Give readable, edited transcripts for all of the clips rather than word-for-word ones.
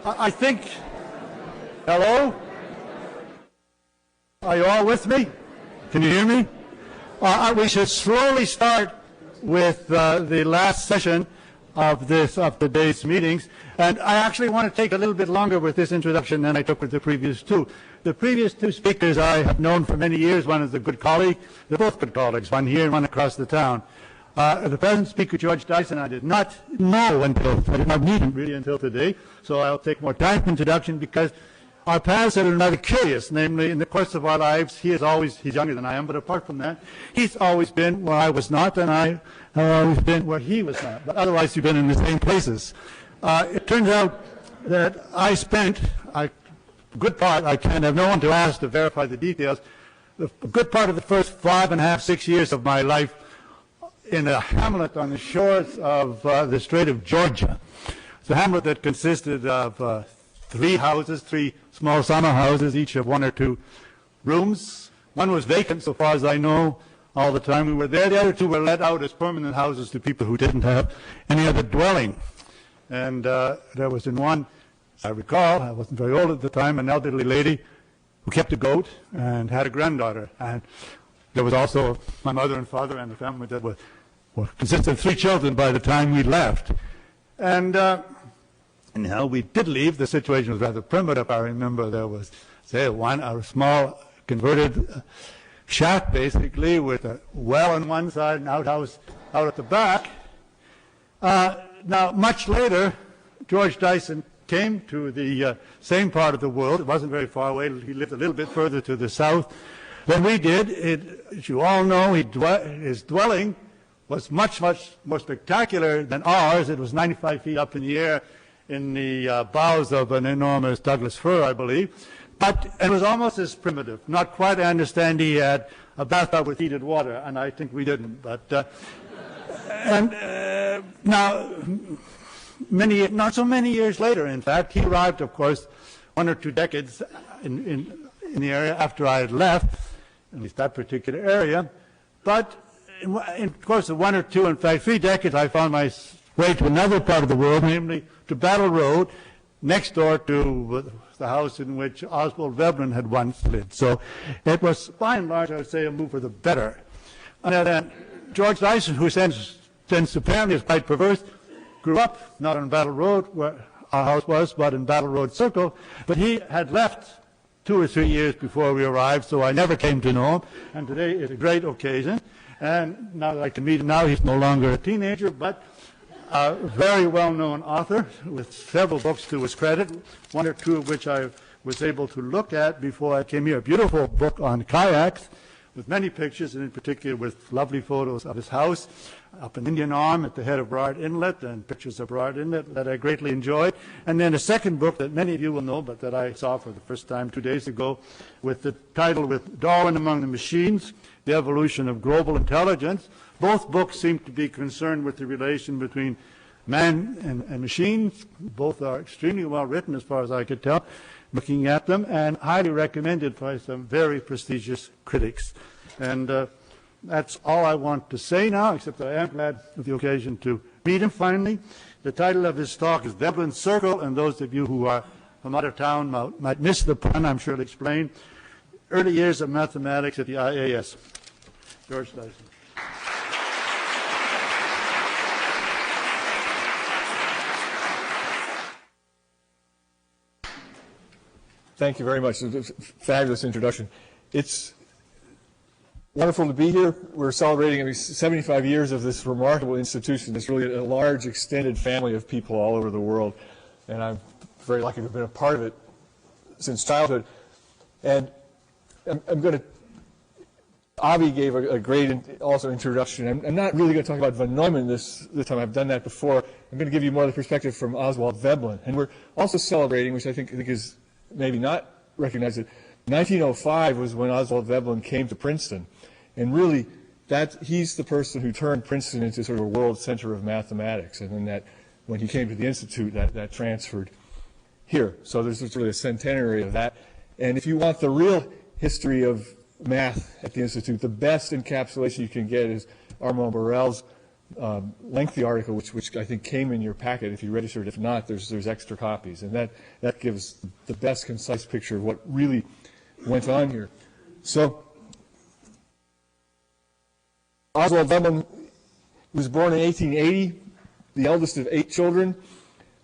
I think, hello? Are you all with me? Can you hear me? We should slowly start with the last session of today's meetings. And I actually want to take a little bit longer with this introduction than I took with the previous two. The previous two speakers I have known for many years. One is a good colleague. They're both good colleagues, one here and one across the town. The present speaker, George Dyson, I did not know until, I did not meet him really until today, so I'll take more time for introduction because our paths are rather curious. Namely, in the course of our lives, he's younger than I am, but apart from that, he's always been where I was not, and I have always been where he was not. But otherwise, we've been in the same places. It turns out that I spent a good part, I can have no one to ask to verify the details, a good part of the first 5.5, 6 years of my life in a hamlet on the shores of the Strait of Georgia. It's a hamlet that consisted of three small summer houses, each of 1 or 2 rooms. One was vacant, so far as I know, all the time we were there. The other 2 were let out as permanent houses to people who didn't have any other dwelling. And there was in one, as I recall, I wasn't very old at the time, an elderly lady who kept a goat and had a granddaughter. And there was also my mother and father and a family that consisted of 3 children by the time we left. And now we did leave. The situation was rather primitive. I remember there was, say, a small converted shack, basically, with a well on one side and outhouse out at the back. Now, much later, George Dyson came to the same part of the world. It wasn't very far away. He lived a little bit further to the south than we did. As you all know, his dwelling was much, much more spectacular than ours. It was 95 feet up in the air in the boughs of an enormous Douglas fir, I believe. But it was almost as primitive. Not quite. I understand he had a bathtub with heated water, and I think we didn't. But now, not so many years later, in fact, he arrived, of course, 1 or 2 decades in the area after I had left, at least that particular area. But in the course of 1 or 2, in fact 3 decades, I found my way to another part of the world, namely to Battle Road, next door to the house in which Oswald Veblen had once lived. So it was, by and large, I would say, a move for the better. And then George Dyson, who since apparently is quite perverse, grew up not on Battle Road, where our house was, but in Battle Road Circle. But he had left 2 or 3 years before we arrived, so I never came to know him. And today is a great occasion. And now that I can meet him now, he's no longer a teenager, but a very well-known author with several books to his credit, 1 or 2 of which I was able to look at before I came here. A beautiful book on kayaks with many pictures, and in particular with lovely photos of his house up in Indian Arm at the head of Burrard Inlet, and pictures of Burrard Inlet that I greatly enjoyed. And then a second book that many of you will know, but that I saw for the first time 2 days ago, with the title "With Darwin Among the Machines, The Evolution of Global Intelligence." Both books seem to be concerned with the relation between man and machines. Both are extremely well written, as far as I could tell, looking at them, and highly recommended by some very prestigious critics. And that's all I want to say now, except that I am glad of the occasion to meet him finally. The title of his talk is Veblen Circle, and those of you who are from out of town might miss the pun. I'm sure it'll explain. Early years of mathematics at the IAS. George Dyson. Thank you very much. It's a fabulous introduction. It's wonderful to be here. We're celebrating 75 years of this remarkable institution. It's really a large, extended family of people all over the world, and I'm very lucky to have been a part of it since childhood. And I'm going to, Avi gave a great also introduction. I'm not really going to talk about von Neumann this time. I've done that before. I'm going to give you more of the perspective from Oswald Veblen. And we're also celebrating, which I think is maybe not recognized, that 1905 was when Oswald Veblen came to Princeton. And really, he's the person who turned Princeton into sort of a world center of mathematics. And then that, when he came to the Institute, that transferred here. So there's really a centenary of that. And if you want the real history of math at the Institute, the best encapsulation you can get is Armand Borel's lengthy article, which I think came in your packet if you registered. If not, there's extra copies, and that gives the best concise picture of what really went on here. So Oswald Veblen was born in 1880, the eldest of 8 children.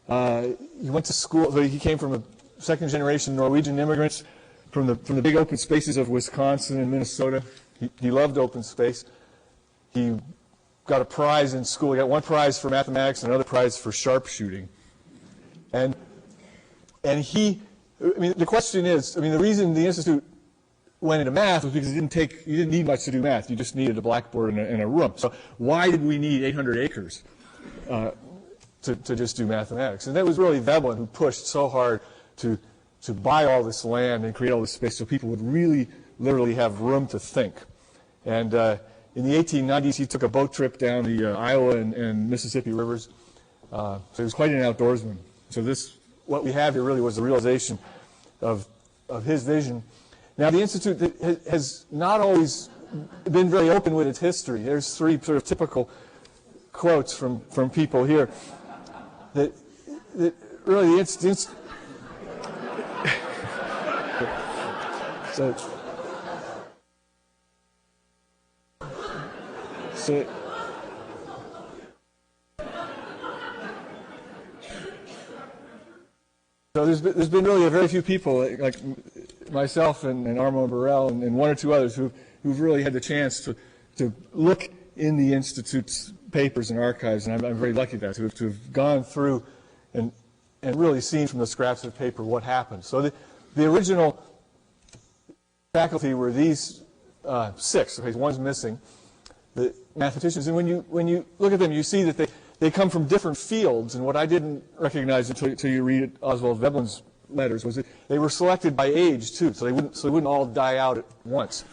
He went to school. So he came from a second-generation Norwegian immigrants from the big open spaces of Wisconsin and Minnesota. He loved open space. He got a prize in school. He got one prize for mathematics and another prize for sharpshooting. And he, I mean, the question is, I mean, the reason the Institute went into math was because you didn't need much to do math. You just needed a blackboard and a room. So why did we need 800 acres to just do mathematics? And that was really Veblen who pushed so hard to buy all this land and create all this space so people would really, literally have room to think. And in the 1890s, he took a boat trip down the Iowa and Mississippi rivers. So he was quite an outdoorsman. So what we have here really was the realization of his vision. Now, the Institute has not always been very open with its history. There's 3 sort of typical quotes from people here that really the Institute. So there's been really a very few people like myself and Armand Burrell and 1 or 2 others who've really had the chance to look in the Institute's papers and archives, and I'm very lucky to have gone through and really seen from the scraps of paper what happened. So the original faculty were these 6. Okay, one's missing. The mathematicians, and when you look at them, you see that they come from different fields. And what I didn't recognize until you read Oswald Veblen's letters was that they were selected by age too, so they wouldn't all die out at once.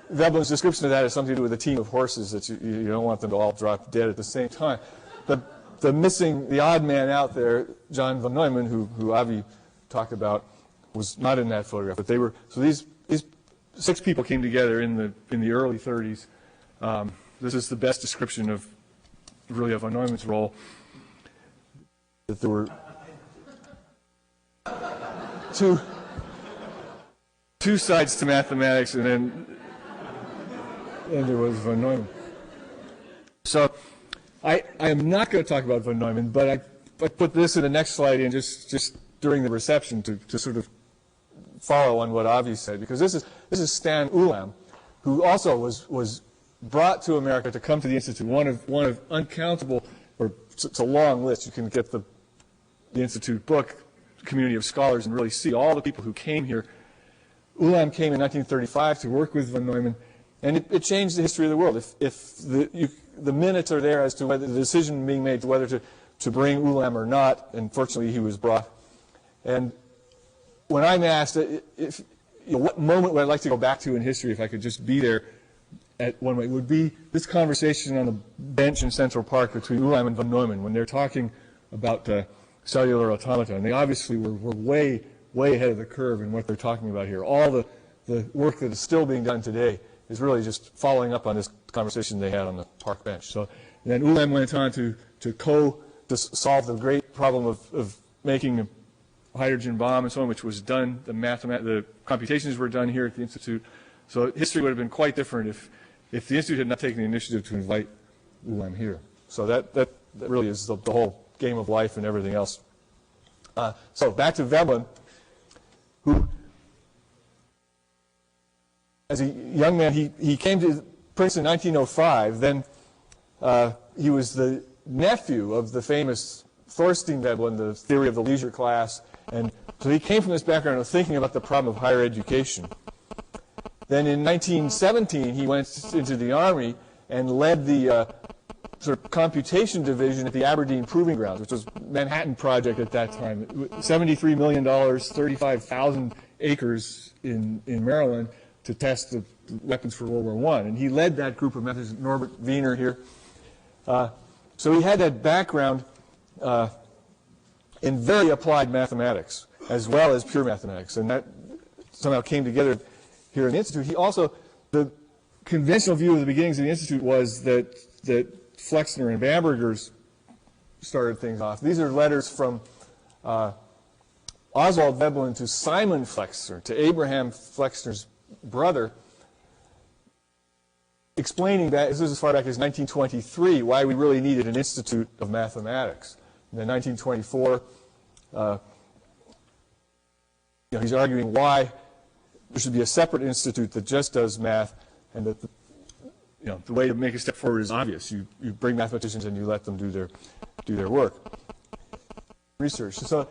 Veblen's description of that has something to do with a team of horses that you don't want them to all drop dead at the same time. The odd man out there, John von Neumann, who Avi talked about, was not in that photograph. But these 6 people came together in the early 30s. This is the best description of von Neumann's role. That there were two sides to mathematics, and then there was von Neumann. So I am not going to talk about von Neumann, but I put this in the next slide in just during the reception to sort of follow on what Avi said, because this is Stan Ulam, who also was brought to America to come to the Institute. One of uncountable, or it's a long list. You can get the Institute book, Community of Scholars, and really see all the people who came here. Ulam came in 1935 to work with von Neumann, and it changed the history of the world. If the minutes are there as to whether the decision being made to whether to bring Ulam or not, and fortunately he was brought. And when I'm asked what moment would I like to go back to in history if I could just be there at one way, it would be this conversation on the bench in Central Park between Ulam and von Neumann when they're talking about cellular automata. And they obviously were way ahead of the curve in what they're talking about here. All the work that is still being done today is really just following up on this conversation they had on the park bench. So then Ulam went on to solve the great problem of making a hydrogen bomb and so on, which was done. The computations were done here at the Institute. So history would have been quite different if the Institute had not taken the initiative to invite Ulam here. So that really is the whole game of life and everything else. So back to Veblen, who, as a young man, he came to Princeton in 1905. Then he was the nephew of the famous Thorstein Veblen, the theory of the leisure class. And so he came from this background of thinking about the problem of higher education. Then in 1917, he went into the Army and led the sort of computation division at the Aberdeen Proving Grounds, which was a Manhattan project at that time. $73 million, 35,000 acres in Maryland to test the weapons for World War I. And he led that group of methods, Norbert Wiener here. So he had that background in very applied mathematics as well as pure mathematics. And that somehow came together here in the Institute. He also, the conventional view of the beginnings of the Institute was that Flexner and Bamberger's started things off. These are letters from Oswald Veblen to Simon Flexner, to Abraham Flexner's brother, explaining that, this is as far back as 1923, why we really needed an Institute of Mathematics. And in 1924, he's arguing why there should be a separate institute that just does math, and that the way to make a step forward is obvious. You bring mathematicians and you let them do their work, research. So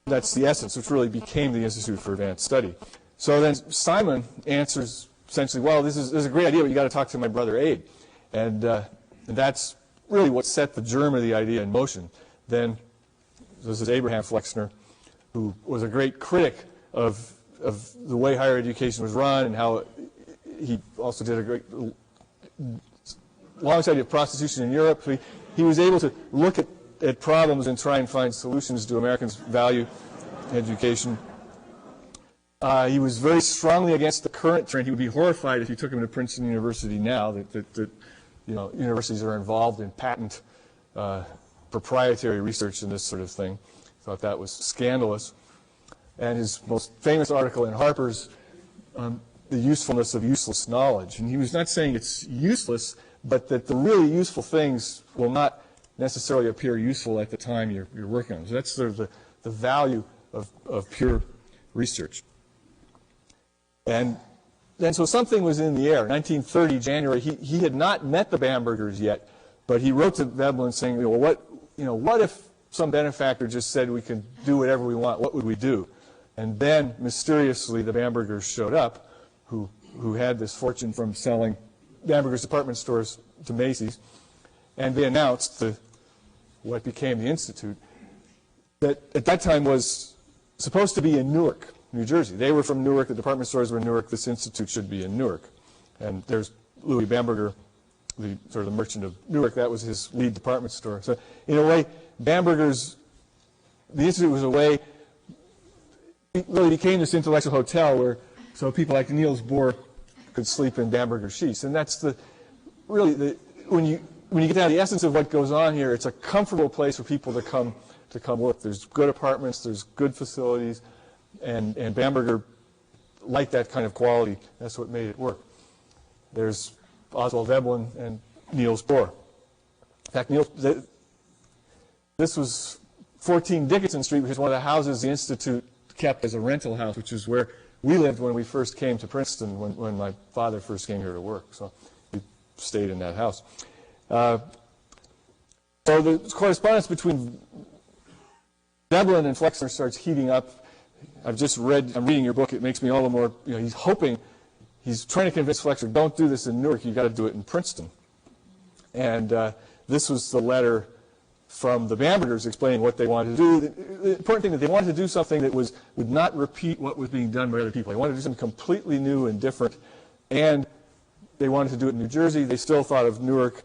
that's the essence, which really became the Institute for Advanced Study. So then Simon answers essentially, well, this is a great idea, but you got to talk to my brother Abe, and that's really what set the germ of the idea in motion. Then this is Abraham Flexner, who was a great critic of the way higher education was run, and how he also did a great long study of prostitution in Europe. So he was able to look at problems and try and find solutions to Americans' value education. He was very strongly against the current trend. He would be horrified if you took him to Princeton University now that universities are involved in patent proprietary research and this sort of thing. Thought that was scandalous. And his most famous article in Harper's, The Usefulness of Useless Knowledge. And he was not saying it's useless, but that the really useful things will not necessarily appear useful at the time you're working on them. So that's sort of the value of pure research. And then so something was in the air. 1930, January, he had not met the Bambergers yet, but he wrote to Veblen saying, well, what if some benefactor just said we can do whatever we want? What would we do? And then mysteriously the Bambergers showed up, who had this fortune from selling Bamberger's department stores to Macy's, and they announced what became the Institute, that at that time was supposed to be in Newark, New Jersey. They were from Newark, the department stores were in Newark, this institute should be in Newark. And there's Louis Bamberger, the sort of the merchant of Newark, that was his lead department store. So in a way, the institute was a way, it really became this intellectual hotel where so people like Niels Bohr could sleep in Bamberger sheets. And that's when you get down to the essence of what goes on here, it's a comfortable place for people to come work. There's good apartments, there's good facilities, and Bamberger liked that kind of quality. That's what made it work. There's Oswald Veblen and Niels Bohr. In fact, this was 14 Dickinson Street, which is one of the houses the Institute kept as a rental house, which is where we lived when we first came to Princeton, when my father first came here to work. So we stayed in that house. So the correspondence between Veblen and Flexner starts heating up. I'm reading your book. It makes me all the more, he's trying to convince Flexner, don't do this in Newark, you've got to do it in Princeton. And this was the letter from the Bambergers explaining what they wanted to do. The important thing that they wanted to do something that would not repeat what was being done by other people. They wanted to do something completely new and different, and they wanted to do it in New Jersey. They still thought of Newark,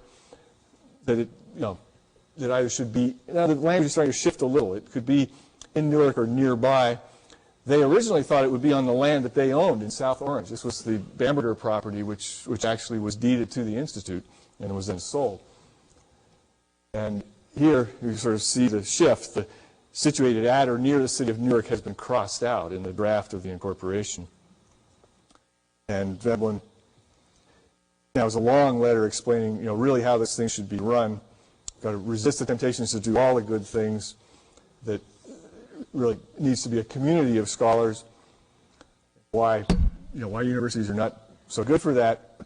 that either should be, now the language is starting to shift a little. It could be in Newark or nearby. They originally thought it would be on the land that they owned in South Orange. This was the Bamberger property, which actually was deeded to the Institute and was then sold. And here you sort of see the shift. The situated at or near the city of Newark has been crossed out in the draft of the incorporation. And Veblen, that was a long letter explaining, really how this thing should be run. Got to resist the temptations to do all the good things. That really needs to be a community of scholars. Why universities are not so good for that.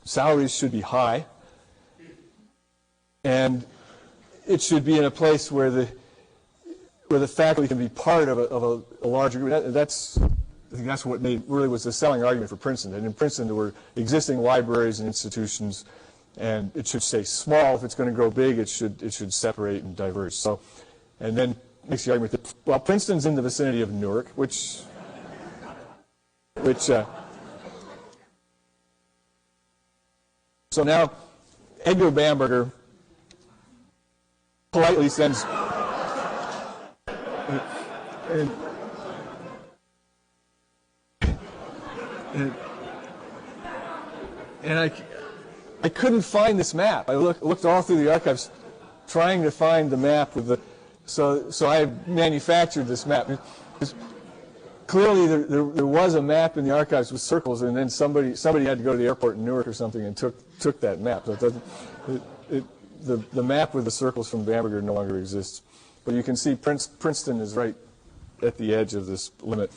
Salaries should be high, and it should be in a place where the faculty can be part of a larger group. I think that's what really was the selling argument for Princeton. And in Princeton, there were existing libraries and institutions, and it should stay small. If it's going to grow big, it should separate and diverge. So, and then makes the argument that, well, Princeton's in the vicinity of Newark, which so now Edgar Bamberger politely sends And I couldn't find this map. I looked all through the archives trying to find the map with the, so I manufactured this map. Clearly there was a map in the archives with circles, and then somebody had to go to the airport in Newark or something and took that map. So the map with the circles from Bamberger no longer exists. But you can see Princeton is right at the edge of this limit.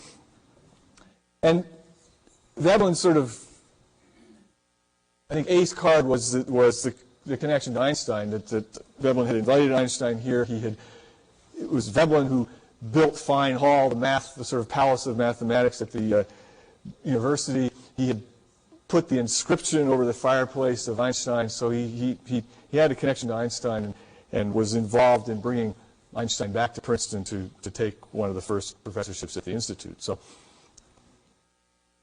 And Veblen sort of, I think ace card was the connection to Einstein, that Veblen had invited Einstein here. It was Veblen who built Fine Hall, the sort of palace of mathematics at the university. He had put the inscription over the fireplace of Einstein, so he had a connection to Einstein and was involved in bringing Einstein back to Princeton to take one of the first professorships at the institute. So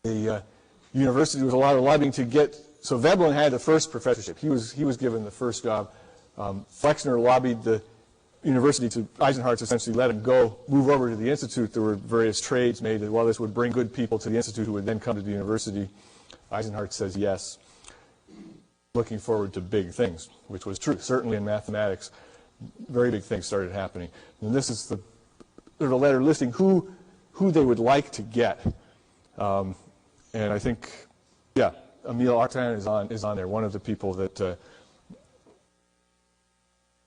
the university was a lot of lobbying to get. So Veblen had the first professorship. He was given the first job. Flexner lobbied the university to Eisenhart's essentially let him go, move over to the institute. There were various trades made that, well, this would bring good people to the institute who would then come to the university. Eisenhart says yes, looking forward to big things, which was true. Certainly in mathematics, very big things started happening. And this is the sort of letter listing who they would like to get. And I think, yeah, Emile Artin is on there, one of the people that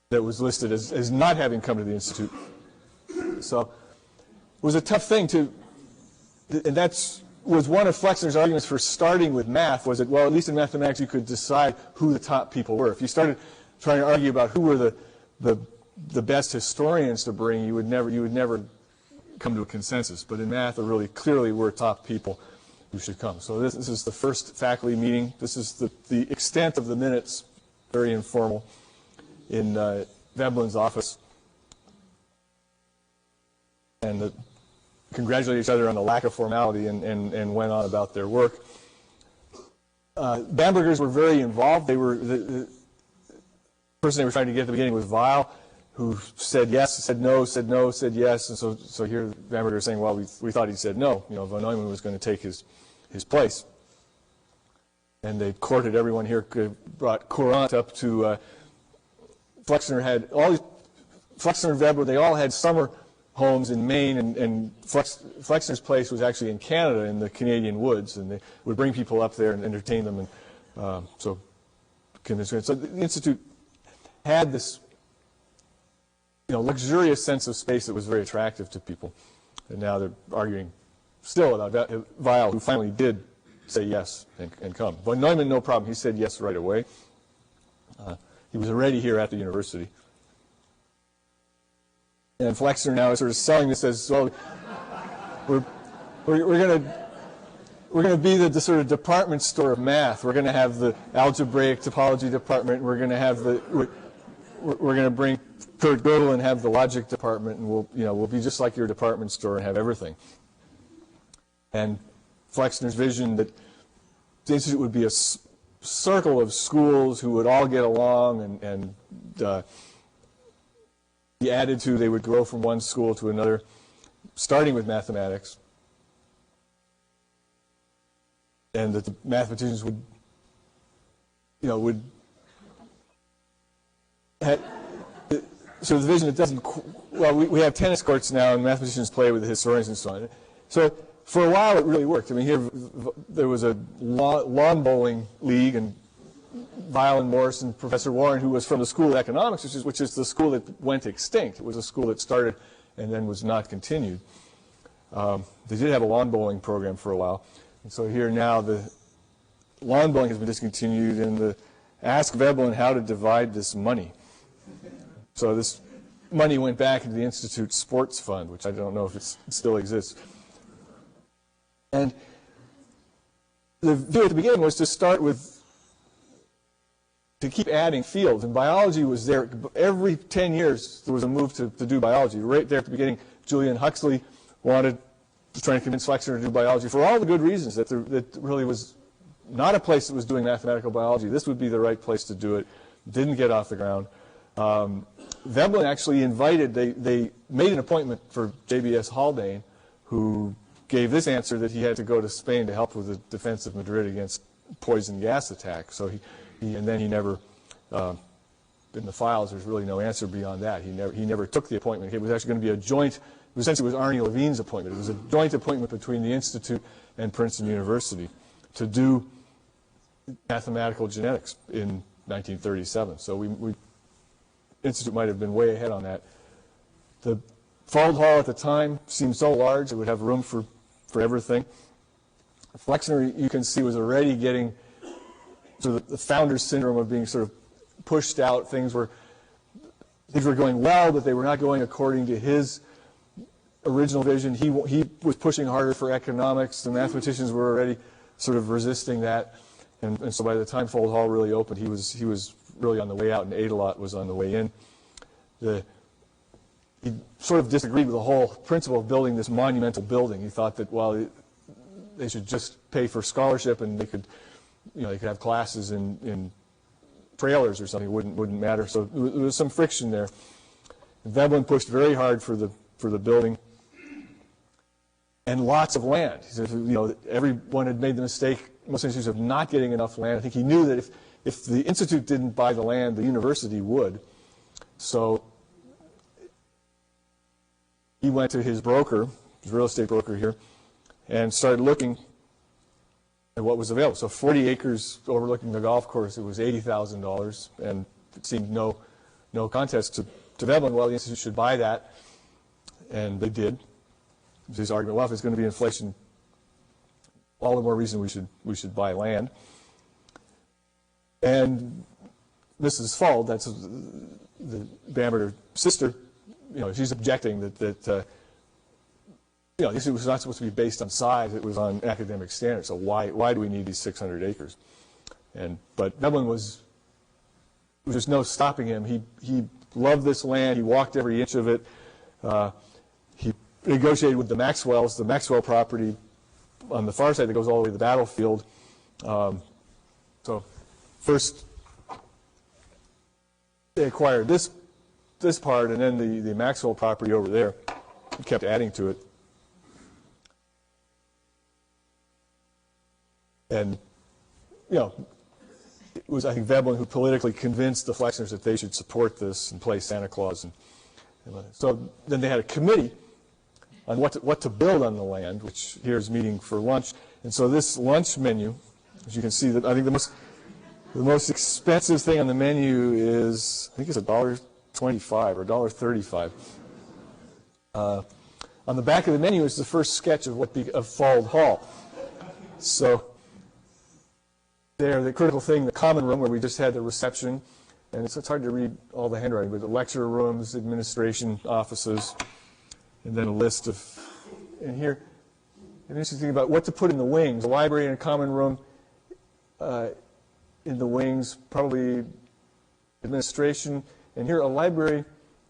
that was listed as not having come to the institute. So it was a tough thing and was one of Flexner's arguments for starting with math, was that, well, at least in mathematics you could decide who the top people were. If you started trying to argue about who were the best historians to bring, you would never come to a consensus. But in math, there really clearly were top people who should come. So this is the first faculty meeting. This is the extent of the minutes, very informal, in Veblen's office. And congratulated each other on the lack of formality and went on about their work. Bambergers were very involved. They were the person they were trying to get at the beginning was Weil, who said yes, said no, said no, said yes, and so here Bamberger is saying, well, we thought he said no. You know, von Neumann was going to take his place, and they courted everyone here. Brought Courant up to Flexner had all these. Flexner and Veblen, they all had summer homes in Maine, and Flexner's place was actually in Canada, in the Canadian woods, and they would bring people up there and entertain them, and so the institute had this, luxurious sense of space that was very attractive to people. And now they're arguing still about Weil, who finally did say yes and come. Von Neumann, no problem. He said yes right away. He was already here at the university. And Flexner now is sort of selling this as, well, we're going to be the sort of department store of math. We're going to have the algebraic topology department. We're going to have we're going to bring Kurt Gödel and have the logic department, and we'll be just like your department store and have everything. And Flexner's vision that the institute would be a circle of schools who would all get along and be added to. They would grow from one school to another, starting with mathematics, and that the mathematicians would so the vision that doesn't, well, we have tennis courts now, and mathematicians play with the historians and so on. So for a while it really worked. I mean, here there was a lawn bowling league, and Weil and Morse and Professor Warren, who was from the School of Economics, which is the school that went extinct. It was a school that started and then was not continued. They did have a lawn bowling program for a while. And so here now the lawn bowling has been discontinued, and ask Veblen how to divide this money. So this money went back into the Institute's sports fund, which I don't know if it still exists. And the view at the beginning was to start with, to keep adding fields, and biology was there. Every 10 years there was a move to do biology. Right there at the beginning, Julian Huxley was trying to convince Flexner to do biology for all the good reasons, that really was not a place that was doing mathematical biology. This would be the right place to do it. Didn't get off the ground. Veblen actually invited, they made an appointment for J.B.S. Haldane, who gave this answer that he had to go to Spain to help with the defense of Madrid against poison gas attack. So and then he never, in the files, there's really no answer beyond that. He never took the appointment. It was actually going to be a joint, essentially it was Arnie Levine's appointment. It was a joint appointment between the Institute and Princeton University to do mathematical genetics in 1937. So we Institute might have been way ahead on that. The Fald Hall at the time seemed so large it would have room for everything. Flexner, you can see, was already getting sort of the founder's syndrome of being sort of pushed out. Things were going well, but they were not going according to his original vision. He was pushing harder for economics. The mathematicians were already sort of resisting that. And so by the time Fald Hall really opened, he was really on the way out, and Adelot was on the way in. He sort of disagreed with the whole principle of building this monumental building. He thought that, well, they should just pay for scholarship, and they could have classes in trailers or something. It wouldn't matter. So there was some friction there. Veblen pushed very hard for the building, and lots of land. He said, everyone had made the mistake, most institutes, of not getting enough land. I think he knew that if the institute didn't buy the land, the university would. So he went to his broker, his real estate broker here, and started looking at what was available. So 40 acres overlooking the golf course, it was $80,000, and it seemed no contest to Veblen. Well, the institute should buy that, and they did. His argument, well, if it's going to be inflation, all the more reason we should buy land. And Mrs. Fald, that's the Bamberger sister, she's objecting that this was not supposed to be based on size; it was on academic standards. So why do we need these 600 acres? But Veblen was just no stopping him. He loved this land. He walked every inch of it. He negotiated with the Maxwells, the Maxwell property on the far side that goes all the way to the battlefield. So first they acquired this part, and then the Maxwell property over there. He kept adding to it. And, it was, I think, Veblen who politically convinced the Flexners that they should support this and play Santa Claus. And so then they had a committee on what to build on the land, which here is meeting for lunch. And so this lunch menu, as you can see, I think the most expensive thing on the menu is, I think it's $1.25 or $1.35. On the back of the menu is the first sketch of Fald Hall. So there, the critical thing, the common room where we just had the reception, and it's hard to read all the handwriting, but the lecture rooms, administration offices, and then a list of, and here, an interesting thing about what to put in the wings. A library and a common room in the wings, probably administration, and here a library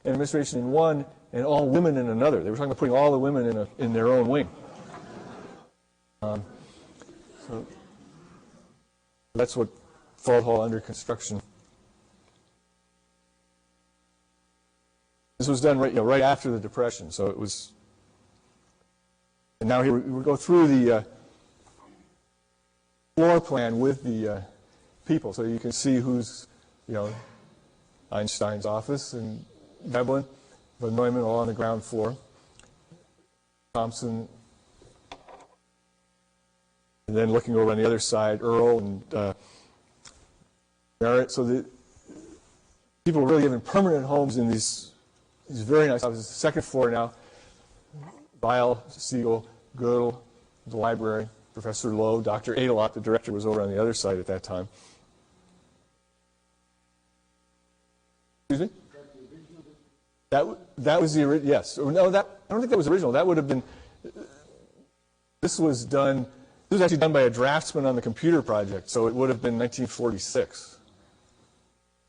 and administration in one, and all women in another. They were talking about putting all the women in their own wing. So that's what Fald Hall under construction. This was done right after the Depression, so it was. And now here we go through the floor plan with the people, so you can see who's, Einstein's office and Veblen, von Neumann all on the ground floor, Thompson, and then looking over on the other side, Earl and Merritt. So the people were really living permanent homes in these very nice offices. The second floor now, Weil, Siegel, Gödel, the library, Professor Lowe, Dr. Adelot, the director, was over on the other side at that time. Excuse me? That was the original, yes. No, I don't think that was original. That would have been, this was actually done by a draftsman on the computer project, so it would have been 1946.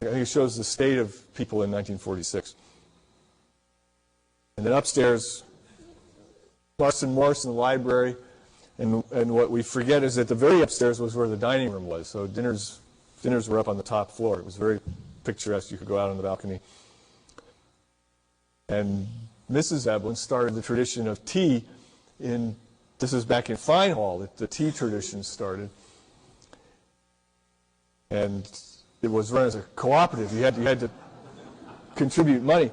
I think it shows the state of people in 1946. And then upstairs, Larson Morse in the library, and what we forget is that the very upstairs was where the dining room was, so dinners were up on the top floor. It was very picturesque. You could go out on the balcony. And Mrs. Veblen started the tradition of tea this is back in Fine Hall that the tea tradition started. and it was run as a cooperative. You had to contribute money.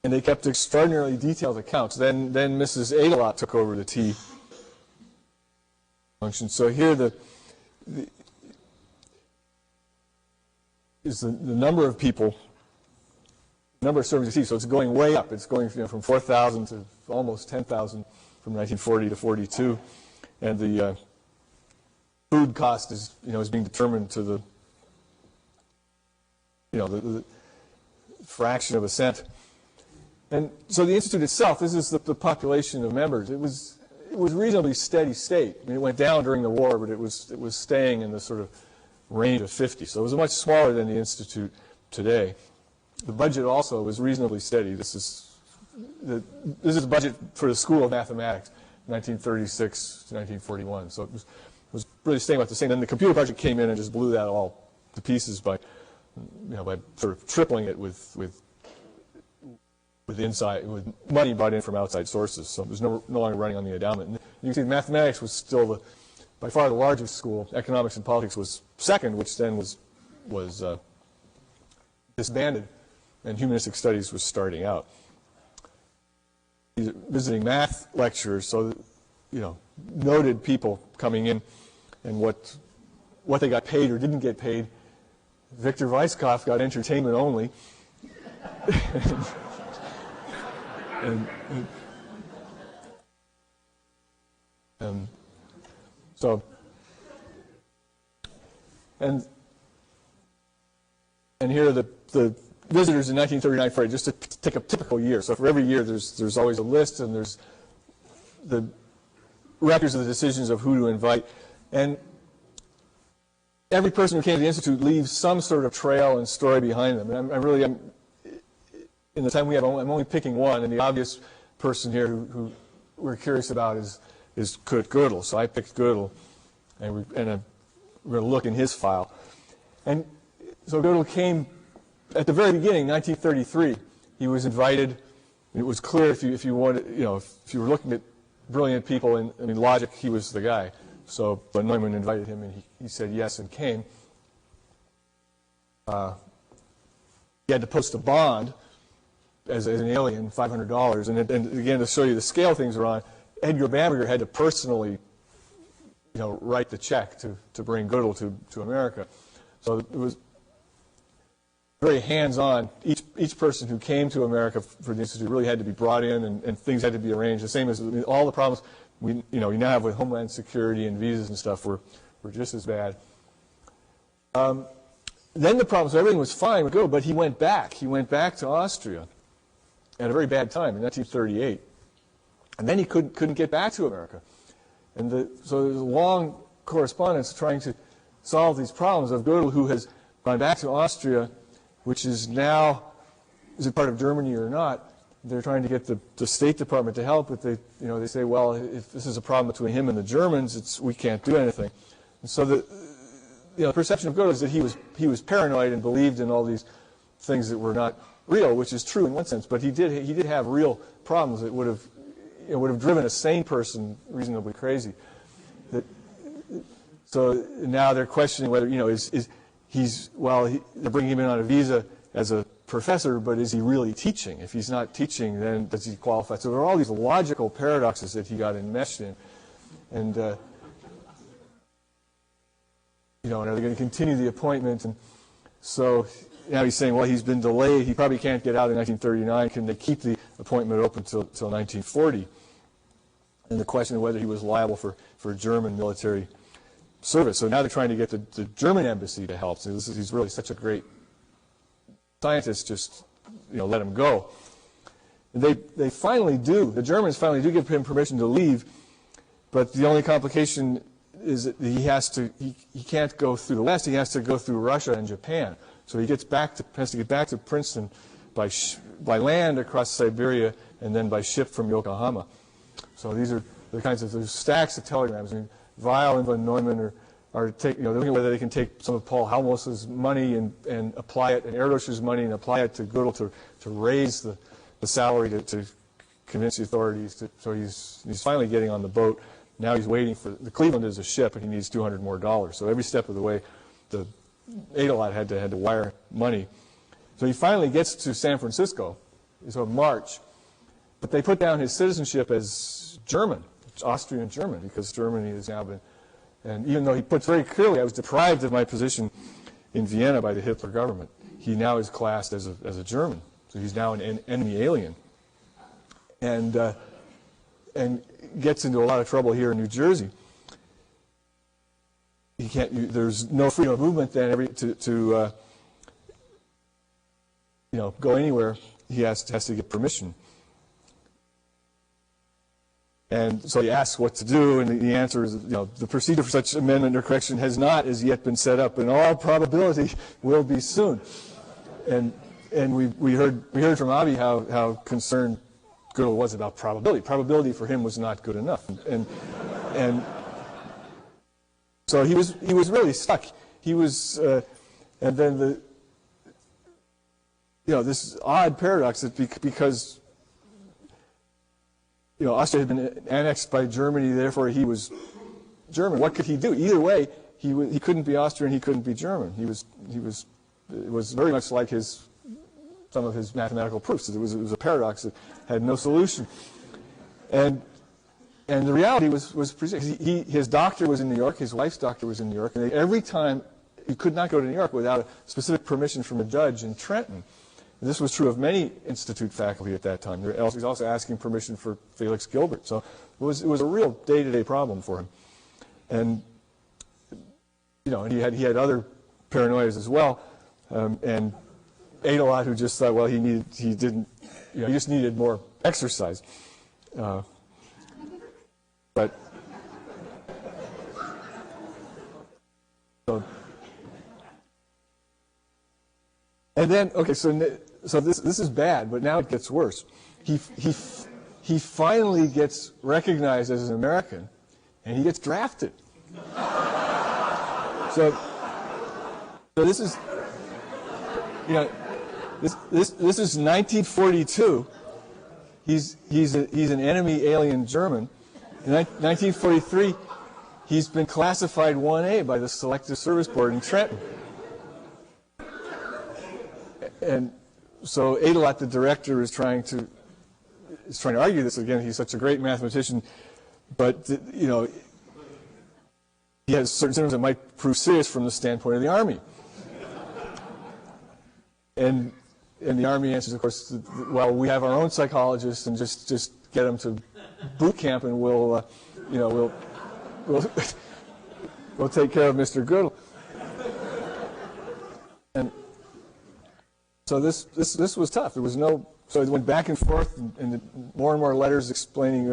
And they kept extraordinarily detailed accounts. Then Mrs. Adelot took over the tea function. So here is the number of people, number of servings of tea. So it's going way up. It's going from 4,000 to almost 10,000 from 1940 to 42, and the food cost is being determined to the fraction of a cent. And so the institute itself, this is the population of members. It was reasonably steady state. I mean, it went down during the war, but it was staying in the sort of range of 50. So it was much smaller than the institute today. The budget also was reasonably steady. This is the budget for the School of Mathematics, 1936 to 1941. So it was really staying about the same. Then the computer project came in and just blew that all to pieces by sort of tripling it with money brought in from outside sources. So it was no longer running on the endowment. And you can see mathematics was still by far the largest school. Economics and politics was second, which then was disbanded, and humanistic studies was starting out. These are visiting math lecturers, so noted people coming in, and what they got paid or didn't get paid. Victor Weisskopf got entertainment only. And here are the visitors in 1939 for it, just to take a typical year. So for every year, there's always a list, and there's the records of the decisions of who to invite, and every person who came to the institute leaves some sort of trail and story behind them. And I'm in the time we have, I'm only picking one, and the obvious person here who we're curious about is Kurt Gödel. So I picked Gödel, and we're going to look in his file. And so Gödel came at the very beginning, 1933. He was invited. It was clear if you wanted, if you were looking at brilliant people in logic, he was the guy. So, but Neumann invited him, and he said yes and came. He had to post a bond as an alien, $500, and again, to show you the scale things are on, Edgar Bamberger had to personally, write the check to bring Gödel to America. So it was very hands-on. Each person who came to America for the institute really had to be brought in, and things had to be arranged. The same as all the problems we now have with Homeland Security and visas and stuff were just as bad. Then the problem, so everything was fine with Gödel, but he went back. He went back to Austria at a very bad time in 1938, and then he couldn't get back to America, and so there's a long correspondence trying to solve these problems of Gödel, who has gone back to Austria, which is now, is it part of Germany or not? They're trying to get the State Department to help, but they say, well, if this is a problem between him and the Germans, we can't do anything. And so the perception of Gödel is that he was paranoid and believed in all these things that were not real, which is true in one sense, but he did have real problems that would have driven a sane person reasonably crazy. So now they're questioning whether they're bringing him in on a visa as a professor, but is he really teaching? If he's not teaching, then does he qualify? So there are all these logical paradoxes that he got enmeshed in, and are they going to continue the appointment? And so now he's saying, well, he's been delayed. He probably can't get out in 1939. Can they keep the appointment open till 1940? And the question of whether he was liable for German military service. So now they're trying to get the German embassy to help. So he's really such a great scientist. Just let him go. And they finally do. The Germans finally do give him permission to leave, but the only complication is that he can't go through the West. He has to go through Russia and Japan. So he has to get back to Princeton by land across Siberia and then by ship from Yokohama. So these are the kinds of, there's stacks of telegrams. I mean, Weil and von Neumann are they're looking at whether they can take some of Paul Helmholtz's money and apply it, and Erdős's money, and apply it to Gödel to raise the salary to convince the authorities. So he's finally getting on the boat Now he's waiting for, the Cleveland is a ship, and he needs $200 more. So every step of the way, the Adelot had to wire money. So he finally gets to San Francisco, so March, but they put down his citizenship as German, Austrian German, because Germany has now been, and even though he puts very clearly, I was deprived of my position in Vienna by the Hitler government, he now is classed as a German. So he's now an enemy alien. And gets into a lot of trouble here in New Jersey. He can't. There's no freedom of movement then. To go anywhere, he has to get permission. And so he asks what to do, and the answer is, the procedure for such amendment or correction has not as yet been set up. In all probability, will be soon. And we heard from Avi how concerned Gödel was about probability. Probability for him was not good enough, and so he was really stuck. He was, and then this odd paradox that because Austria had been annexed by Germany, therefore he was German. What could he do? Either way, he couldn't be Austrian. He couldn't be German. It was very much like some of his mathematical proofs. It was a paradox that had no solution. And the reality was his doctor was in New York, his wife's doctor was in New York, and every time he could not go to New York without a specific permission from a judge in Trenton. And this was true of many institute faculty at that time. He was also asking permission for Felix Gilbert. So it was a real day-to-day problem for him. And and he had other paranoias as well. And Adelot, who just thought, well, he just needed more exercise. But and then so this is bad, but now it gets worse. He finally gets recognized as an American, and he gets drafted. So this is this is 1942. He's an enemy alien German. In 1943, he's been classified 1A by the Selective Service Board in Trenton. And so Adelot, the director, is trying to argue this again. He's such a great mathematician, but he has certain symptoms that might prove serious from the standpoint of the Army. And the Army answers, of course, well, we have our own psychologists, and just get them to boot camp, and we'll take care of Mr. Gödel. And so this was tough. There was no. So it went back and forth, and more and more letters explaining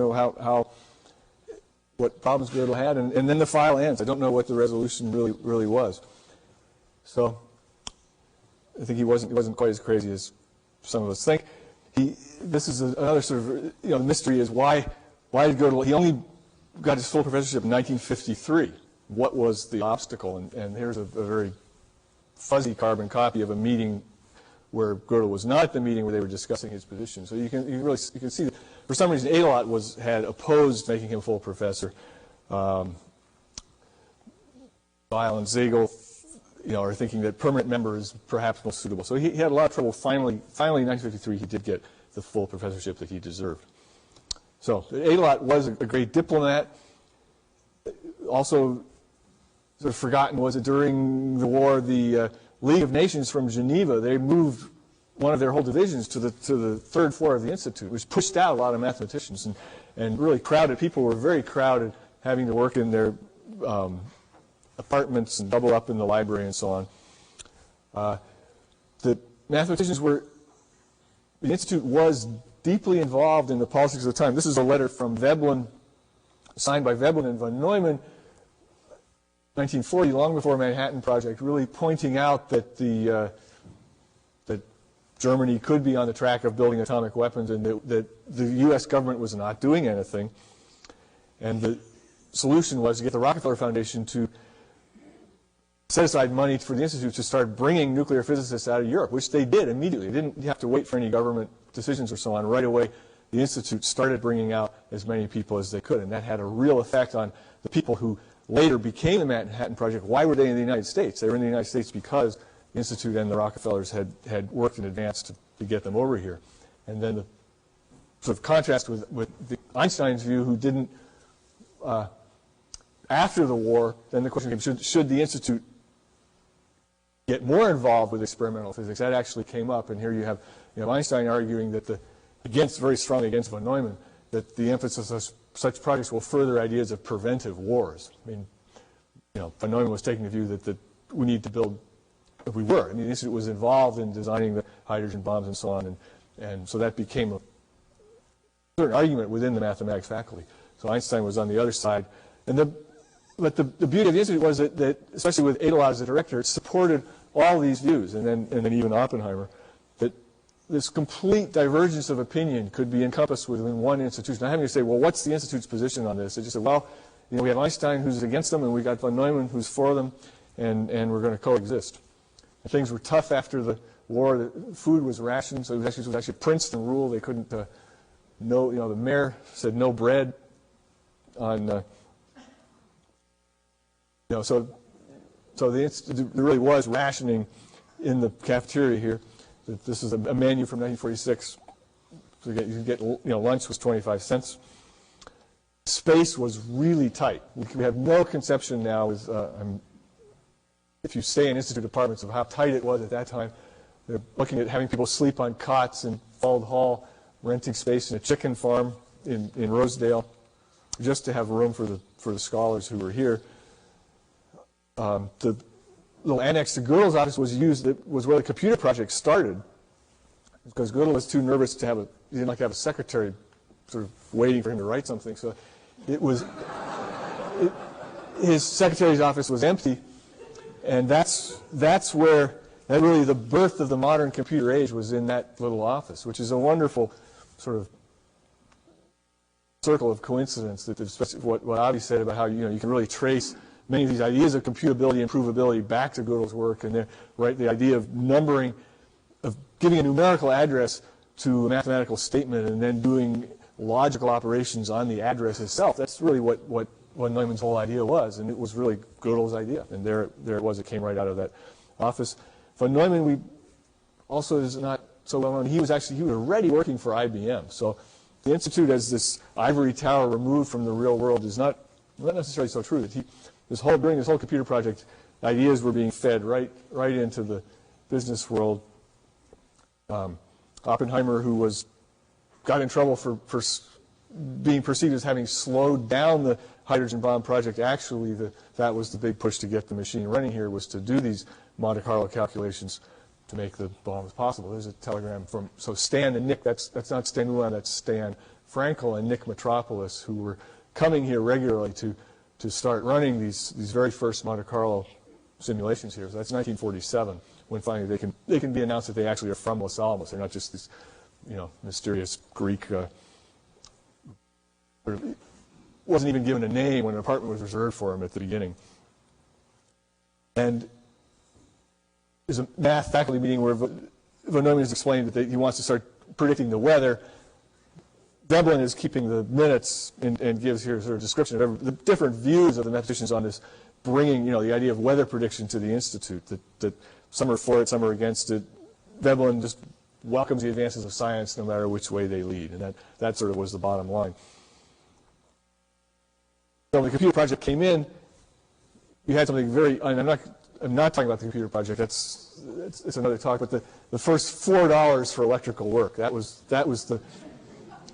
what problems Gödel had, and then the file ends. I don't know what the resolution really was. So I think he wasn't quite as crazy as some of us think. This is another sort of the mystery is why did Gödel? He only got his full professorship in 1953. What was the obstacle? And here's a very fuzzy carbon copy of a meeting where Gödel was not at the meeting where they were discussing his position. So you can see that for some reason Adelot had opposed making him full professor. Weil and Ziegel, are thinking that permanent member is perhaps most suitable. So he had a lot of trouble. Finally, in 1953, he did get the full professorship that he deserved. So Adelot was a great diplomat. Also, sort of forgotten was that during the war, the League of Nations from Geneva, they moved one of their whole divisions to the third floor of the institute, which pushed out a lot of mathematicians and really crowded. People were very crowded, having to work in their apartments and double up in the library and so on. The mathematicians the institute was deeply involved in the politics of the time. This is a letter from Veblen, signed by Veblen and von Neumann, 1940, long before Manhattan Project, really pointing out that that Germany could be on the track of building atomic weapons, and that the U.S. government was not doing anything. And the solution was to get the Rockefeller Foundation to set aside money for the institute to start bringing nuclear physicists out of Europe, which they did immediately. They didn't have to wait for any government decisions or so on. Right away, the Institute started bringing out as many people as they could, and that had a real effect on the people who later became the Manhattan Project. Why were they in the United States? They were in the United States because the Institute and the Rockefellers had worked in advance to get them over here. And then the sort of contrast with Einstein's view, who didn't, after the war, then the question came, should the Institute get more involved with experimental physics? That actually came up, and here you have Einstein arguing that very strongly against von Neumann, that the emphasis of such projects will further ideas of preventive wars. I mean, von Neumann was taking the view that we need to build, if we were, the Institute was involved in designing the hydrogen bombs and so on, and so that became a certain argument within the mathematics faculty. So Einstein was on the other side, but the beauty of the Institute was that especially with Adelot as the director, it supported all these views, and then even Oppenheimer, that this complete divergence of opinion could be encompassed within one institution. Not having to say, well, what's the Institute's position on this? They just said, well, we have Einstein who's against them, and we got von Neumann who's for them, and we're going to coexist. And things were tough after the war. The food was rationed, so it was actually Princeton rule. They couldn't, the mayor said no bread on, so the Institute, there really was rationing in the cafeteria here. This is a menu from 1946. So you could get, lunch was 25 cents. Space was really tight. We have no conception now, if you stay in Institute apartments, of how tight it was at that time. They're looking at having people sleep on cots in Fald Hall, renting space in a chicken farm in Rosedale, just to have room for the scholars who were here. The little annex to Gödel's office was where the computer project started, because Gödel was too nervous to he didn't like to have a secretary sort of waiting for him to write something. So his secretary's office was empty, and that's where really the birth of the modern computer age was, in that little office, which is a wonderful sort of circle of coincidence, that especially what Avi said about how you can really trace many of these ideas of computability and provability back to Gödel's work, and the idea of numbering, of giving a numerical address to a mathematical statement and then doing logical operations on the address itself. That's really what Neumann's whole idea was, and it was really Gödel's idea. And there it was. It came right out of that office. Von Neumann, also is not so well known. He was already working for IBM. So the Institute, as this ivory tower removed from the real world, is not necessarily so true. That during this whole computer project, ideas were being fed right into the business world. Oppenheimer, who got in trouble for being perceived as having slowed down the hydrogen bomb project, actually that was the big push to get the machine running here, was to do these Monte Carlo calculations to make the bombs possible. There's a telegram from Stan and Nick. That's not Stan Ulan, that's Stan Frankel and Nick Metropolis, who were coming here regularly to start running these very first Monte Carlo simulations here. So that's 1947, when finally they can be announced that they actually are from Los Alamos. They're not just these mysterious Greek. Wasn't even given a name when an apartment was reserved for him at the beginning. And there's a math faculty meeting where von Neumann has explained that he wants to start predicting the weather. Veblen is keeping the minutes and gives here sort of a description of the different views of the mathematicians on this, bringing the idea of weather prediction to the Institute, that some are for it, some are against it. Veblen just welcomes the advances of science no matter which way they lead, and that sort of was the bottom line. So when the computer project came in, we had something very, I'm not talking about the computer project, it's another talk, but the first $4 for electrical work, that was the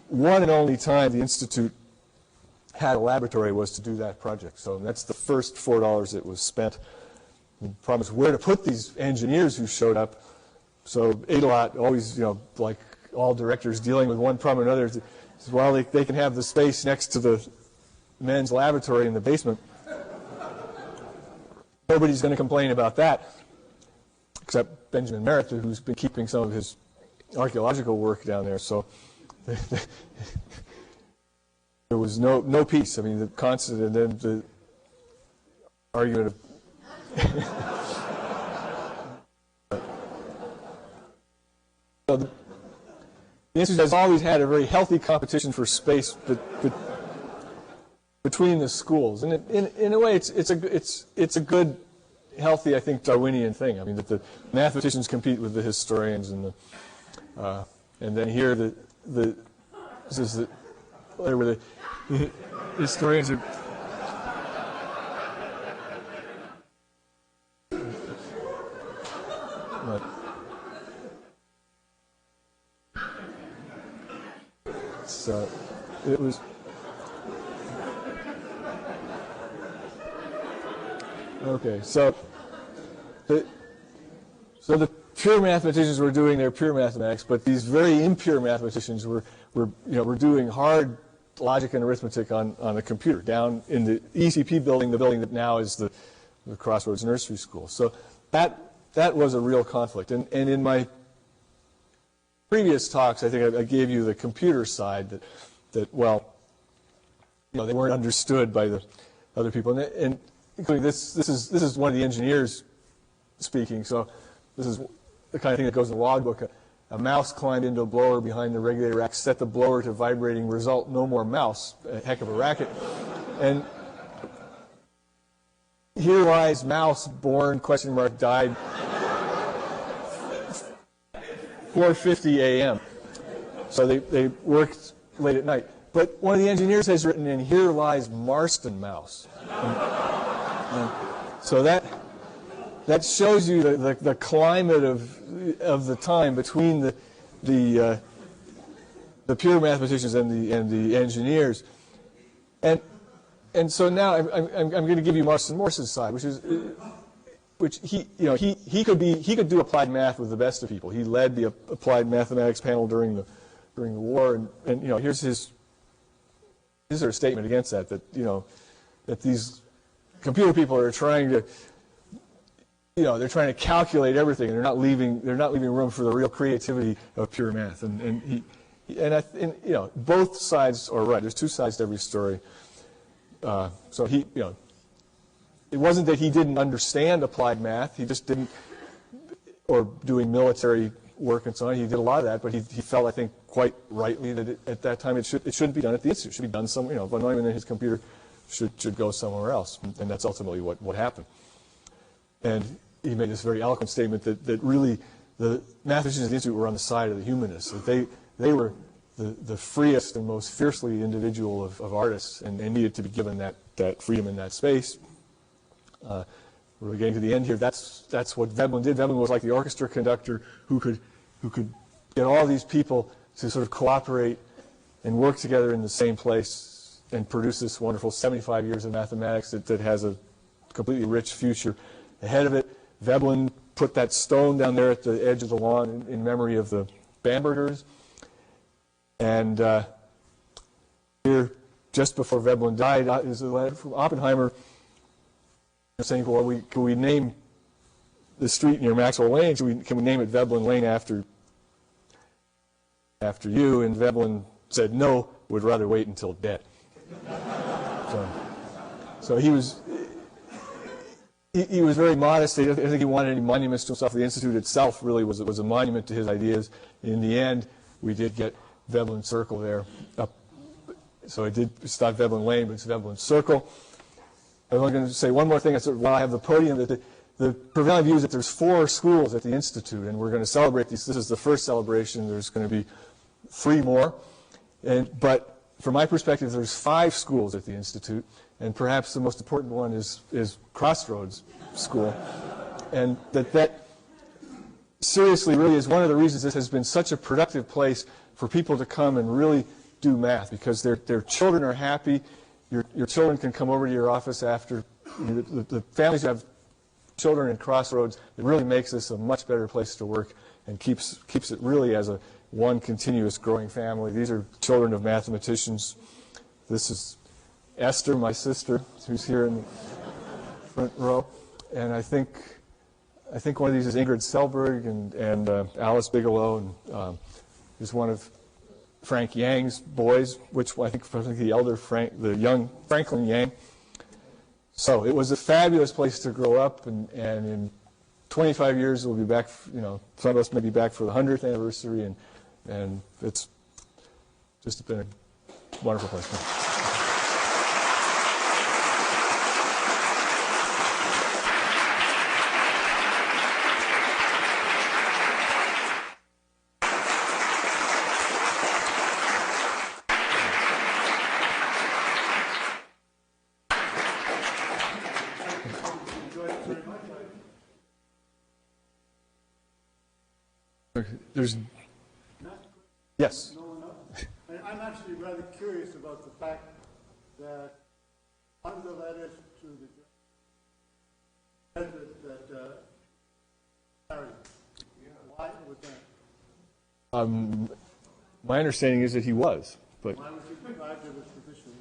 one and only time the Institute had a laboratory, was to do that project. So that's the first $4 that was spent. We promised where to put these engineers who showed up. So Adelot, always, like all directors dealing with one problem or another, says, well, they can have the space next to the men's laboratory in the basement. Nobody's going to complain about that, except Benjamin Merritt, who's been keeping some of his archaeological work down there. So there was no peace. I mean, the constant, and then the argument of so the the Institute has always had a very healthy competition for space between the schools, and in a way, it's a good, healthy, I think, Darwinian thing. I mean, that the mathematicians compete with the historians, and then here this is the letter where the historians are. So it was. Okay, so the pure mathematicians were doing their pure mathematics, but these very impure mathematicians were doing hard logic and arithmetic on a computer down in the ECP building, the building that now is the Crossroads Nursery School. So that was a real conflict. And in my previous talks, I think I gave you the computer side that well, they weren't understood by the other people, and including this is one of the engineers speaking. So this is the kind of thing that goes in the logbook. A mouse climbed into a blower behind the regulator rack, set the blower to vibrating, result no more mouse. A heck of a racket. And here lies mouse born, ? Died 4:50 a.m. So they worked late at night. But one of the engineers has written in, here lies Marston mouse. And so that shows you the climate of the time between the pure mathematicians and the engineers. And so now I'm going to give you Marston Morse's side, which he could do applied math with the best of people. He led the applied mathematics panel during the war, and here's his sort of statement against that that these computer people are trying to they're trying to calculate everything, and they're not leaving room for the real creativity of pure math. And both sides are right. There's two sides to every story. So it wasn't that he didn't understand applied math. He just didn't, or doing military work and so on. He did a lot of that, but he felt, I think, quite rightly that at that time it shouldn't be done at the Institute. It should be done somewhere. Von Neumann and his computer should go somewhere else, and that's ultimately what happened. And he made this very eloquent statement that really the mathematicians at the Institute were on the side of the humanists. That they were the freest and most fiercely individual of artists, and they needed to be given that freedom in that space. We're getting to the end here. That's what Veblen did. Veblen was like the orchestra conductor who could get all these people to sort of cooperate and work together in the same place and produce this wonderful 75 years of mathematics that has a completely rich future ahead of it. Veblen put that stone down there at the edge of the lawn in memory of the Bambergers. And here, just before Veblen died, is a letter from Oppenheimer saying, well, can we name the street near Maxwell Lane? Can we name it Veblen Lane after you? And Veblen said, no, would rather wait until dead. So he was very modest. I don't think he wanted any monuments to himself. The Institute itself really was a monument to his ideas. In the end, we did get Veblen Circle there. So it's not Veblen Lane, but it's Veblen Circle. I'm going to say one more thing while I have the podium. That the prevailing view is that there's 4 schools at the Institute, and we're going to celebrate these. This is the first celebration. There's going to be 3 more. But from my perspective, there's 5 schools at the Institute, and perhaps the most important one is Crossroads School. And that seriously really is one of the reasons this has been such a productive place for people to come and really do math, because their children are happy. Your children can come over to your office after. The families who have children in Crossroads, it really makes this a much better place to work and keeps it really as one continuous growing family. These are children of mathematicians. This is Esther, my sister, who's here in the front row. And I think one of these is Ingrid Selberg and Alice Bigelow, and is one of Frank Yang's boys, which I think the young Franklin Yang. So it was a fabulous place to grow up, and in 25 years we'll be back. Some of us may be back for the 100th anniversary, and And it's just been a wonderful place. There's, yes. I'm actually rather curious about the fact that one of the letters to the president that why was that? My understanding is that he was, but Why was he deprived of his position?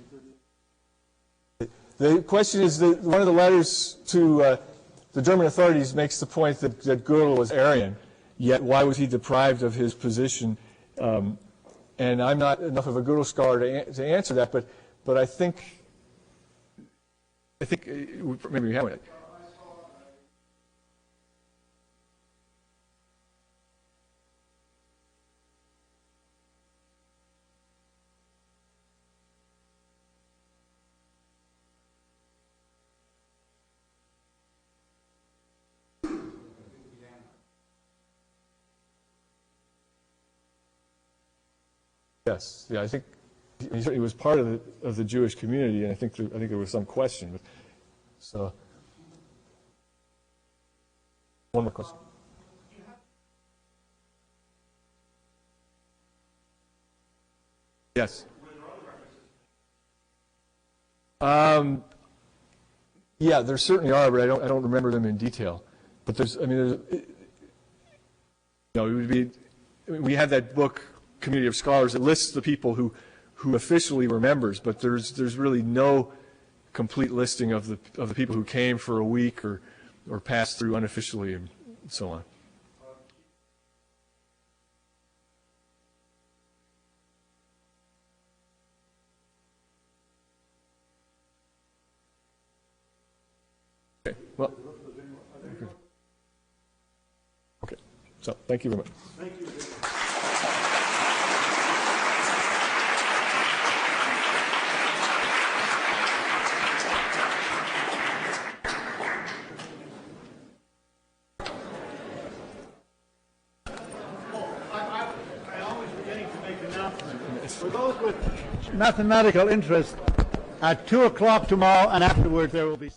the question is that one of the letters to the German authorities makes the point that Gödel was Aryan, yet why was he deprived of his position? And I'm not enough of a Gödel scholar to answer that, but I think maybe we have it. Yes, yeah, I think he certainly was part of the Jewish community, and I think there was some question. But, so, one more question. Yes. Yeah, there certainly are, but I don't remember them in detail. But there's, I mean, it would be, we have that book, Community of Scholars, that lists the people who officially were members, but there's really no complete listing of the people who came for a week or passed through unofficially and so on. Okay, well, okay, so thank you very much. Thank you. For those with mathematical interest, at 2 o'clock tomorrow and afterwards there will be